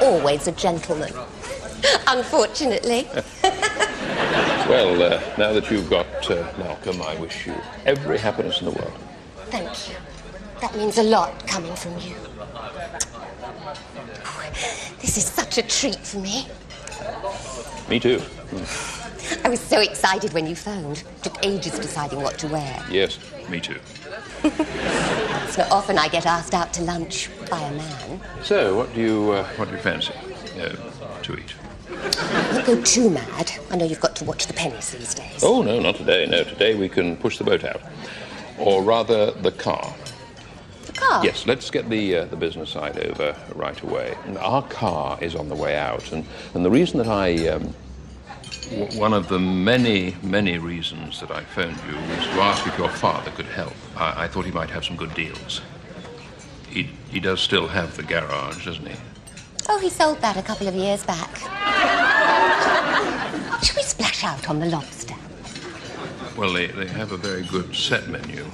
always a gentleman. Unfortunately. Well, now that you've got Malcolm, I wish you every happiness in the world. Thank you. That means a lot coming from you. This is such a treat for me. Me too. I was so excited when you phoned. Took ages deciding what to wear. Yes, me too. It's not often I get asked out to lunch by a man. So, what do you fancy to eat? Don't go too mad. I know you've got to watch the pennies these days. Oh, no, not today. No, today we can push the boat out. Or rather, the car. The car? Yes, let's get the business side over right away. Our car is on the way out, and the reason that one of the many, many reasons that I phoned you was to ask if your father could help. I thought he might have some good deals. He does still have the garage, doesn't he? Oh, he sold that a couple of years back. Should we splash out on the lobster? Well, they have a very good set menu.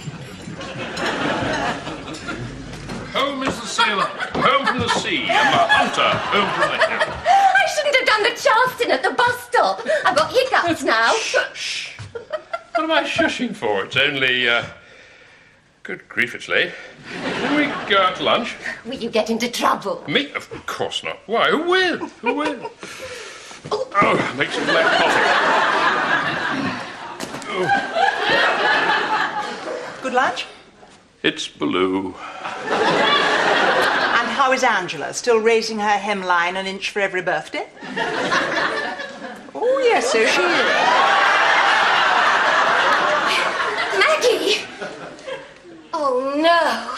Home is the sailor, home from the sea, and the hunter, home from the hill. I shouldn't have done the Charleston at the bus stop. I've got hiccups now. Shh. What am I shushing for? It's only, good grief, it's late. Can we go out to lunch? Will you get into trouble? Me? Of course not. Why? Who will? Who will? Oh, make some black coffee. Oh. Good lunch? It's blue. And how is Angela? Still raising her hemline an inch for every birthday? Oh, yes, so she is. Maggie! Oh, no.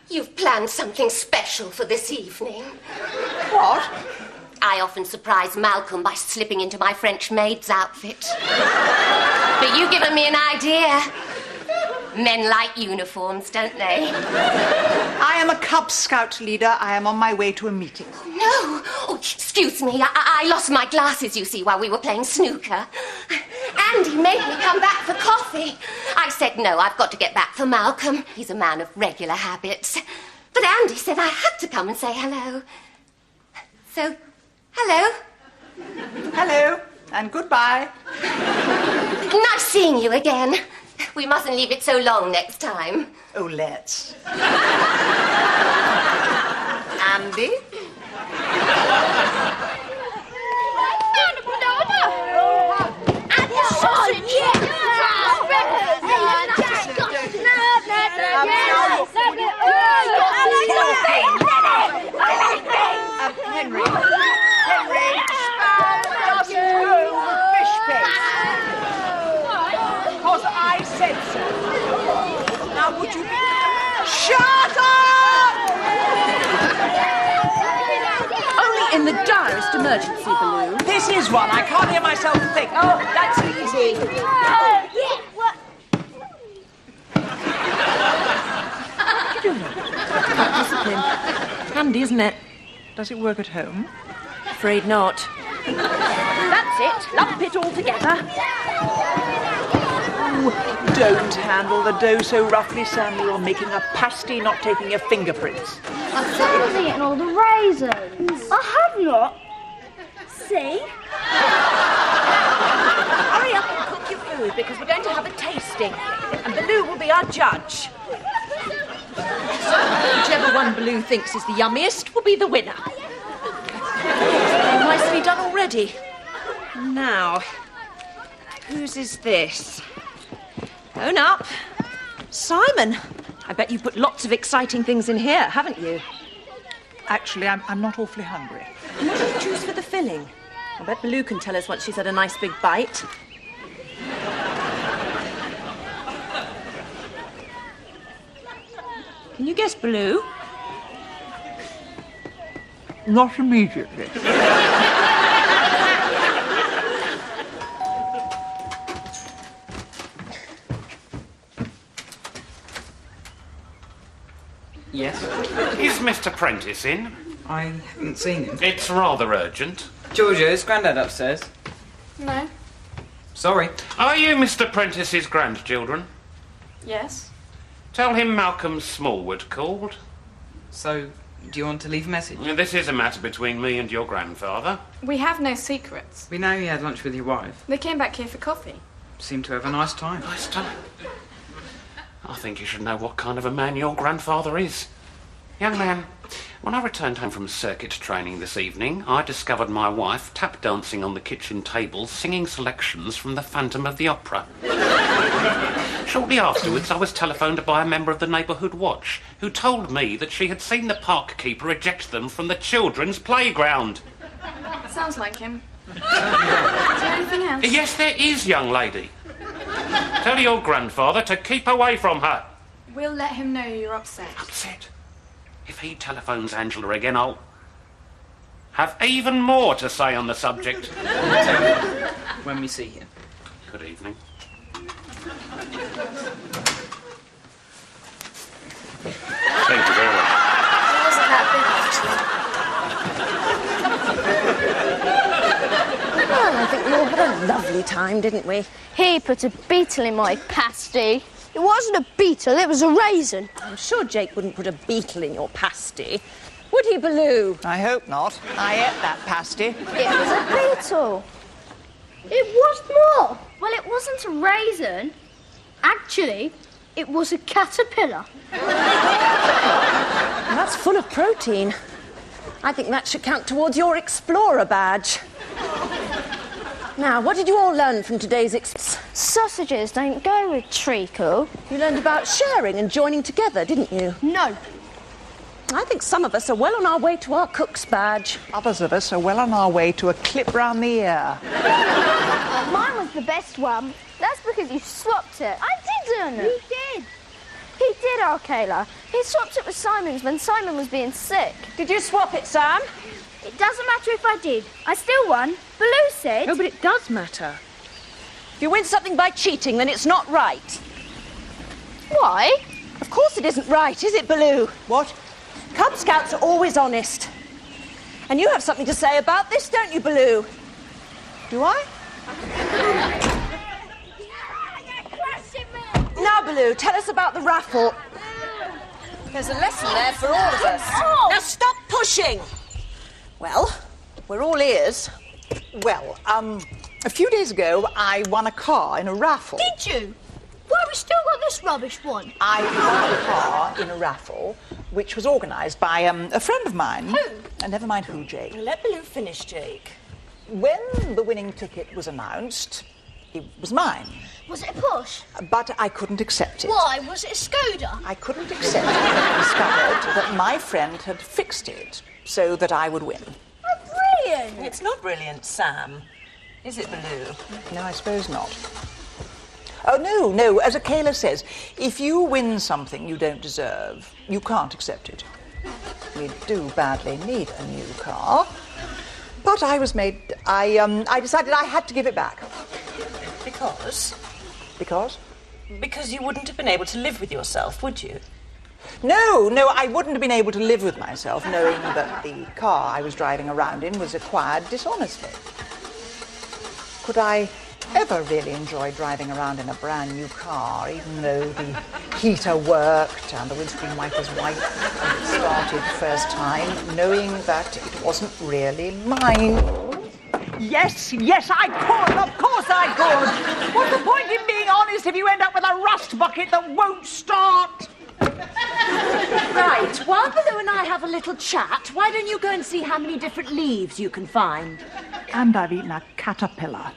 You've planned something special for this evening. What? I often surprise Malcolm by slipping into my French maid's outfit. But you've given me an idea. Men like uniforms, don't they? I am a Cub Scout leader. I am on my way to a meeting. No. Oh, excuse me. I lost my glasses, you see, while we were playing snooker. Andy made me come back for coffee. I said no, I've got to get back for Malcolm. He's a man of regular habits. But Andy said I had to come and say hello. So, hello. Hello, and goodbye. Nice seeing you again. We mustn't leave it so long next time. Oh, let's. Andy? Henry. Fish paste. Because I said so. Now would you... Shut up! Only in the direst emergency, Baloo. This is one. I can't hear myself think. Oh, that's easy. Discipline. Handy, isn't it? Does it work at home? Afraid not. That's it. Lump it all together. Oh, don't handle the dough so roughly, Sam. You're making a pasty, not taking your fingerprints. Someone's eaten all the raisins. I have not. See? Hurry up and cook your food, because we're going to have a tasting. And Baloo will be our judge. Whichever one Baloo thinks is the yummiest will be the winner. Nicely done already. Now, whose is this? Own up. Simon, I bet you put lots of exciting things in here, haven't you? Actually, I'm not awfully hungry. What do you choose for the filling? I bet Baloo can tell us once she's had a nice big bite. Can you guess, Baloo? Not immediately. Yes? Is Mr. Prentice in? I haven't seen him. It's rather urgent. Georgia, is Grandad upstairs? No. Sorry. Are you Mr. Prentice's grandchildren? Yes. Tell him Malcolm Smallwood called. So, Do you want to leave a message? This is a matter between me and your grandfather. We have no secrets. We know you had lunch with your wife. They came back here for coffee. Seemed to have a nice time. Nice time. I think you should know what kind of a man your grandfather is. Young man, when I returned home from circuit training this evening, I discovered my wife tap dancing on the kitchen table, singing selections from the Phantom of the Opera. Shortly afterwards, I was telephoned by a member of the neighbourhood watch, who told me that she had seen the park keeper eject them from the children's playground. Sounds like him. Is there anything else? Yes, there is, young lady. Tell your grandfather to keep away from her. We'll let him know you're upset. Upset? If he telephones Angela again, I'll have even more to say on the subject. When we see him. Good evening. Thank you very much. It wasn't that big, actually. Well, I think we all had a lovely time, didn't we? He put a beetle in my pasty. It wasn't a beetle, it was a raisin. I'm sure Jake wouldn't put a beetle in your pasty. Would he, Baloo? I hope not. I ate that pasty. It was a beetle. It was more. Well, it wasn't a raisin. Actually, it was a caterpillar. That's full of protein. I think that should count towards your Explorer badge. Now, what did you all learn from today's Sausages don't go with treacle. You learned about sharing and joining together, didn't you? No. I think some of us are well on our way to our cook's badge. Others of us are well on our way to a clip round the ear. Mine was the best one. That's because you swapped it. I didn't. You did. He did, Arcala. He swapped it with Simon's when Simon was being sick. Did you swap it, Sam? It doesn't matter if I did. I still won. Baloo said. No, but it does matter. If you win something by cheating, then it's not right. Why? Of course it isn't right, is it, Baloo? What? Cub Scouts are always honest. And you have something to say about this, don't you, Baloo? Do I? Now, Baloo, tell us about the raffle. There's a lesson there for all of us. Oh. Now stop pushing. Well, we're all ears. Well, a few days ago, I won a car in a raffle. Did you? Why we still got this rubbish one? I won a car in a raffle, which was organised by a friend of mine. Who? Never mind who, Jake. Let Baloo finish, Jake. When the winning ticket was announced, it was mine. Was it a push? But I couldn't accept it. Why? Was it a Skoda? I couldn't accept it when I discovered that my friend had fixed it so that I would win. Oh, brilliant! It's not brilliant, Sam. Is it, Baloo? No, I suppose not. Oh, no. As Akela says, if you win something you don't deserve, you can't accept it. We do badly need a new car. But I decided I had to give it back. Because? Because? Because you wouldn't have been able to live with yourself, would you? No, I wouldn't have been able to live with myself knowing that the car I was driving around in was acquired dishonestly. Could I ever really enjoy driving around in a brand new car, even though the heater worked and the windscreen wipers wiped and it started the first time, knowing that it wasn't really mine? Yes, I could. Of course I could. What's the point in being honest if you end up with a rust bucket that won't start? Right, while Baloo and I have a little chat, why don't you go and see how many different leaves you can find? And I've eaten a caterpillar.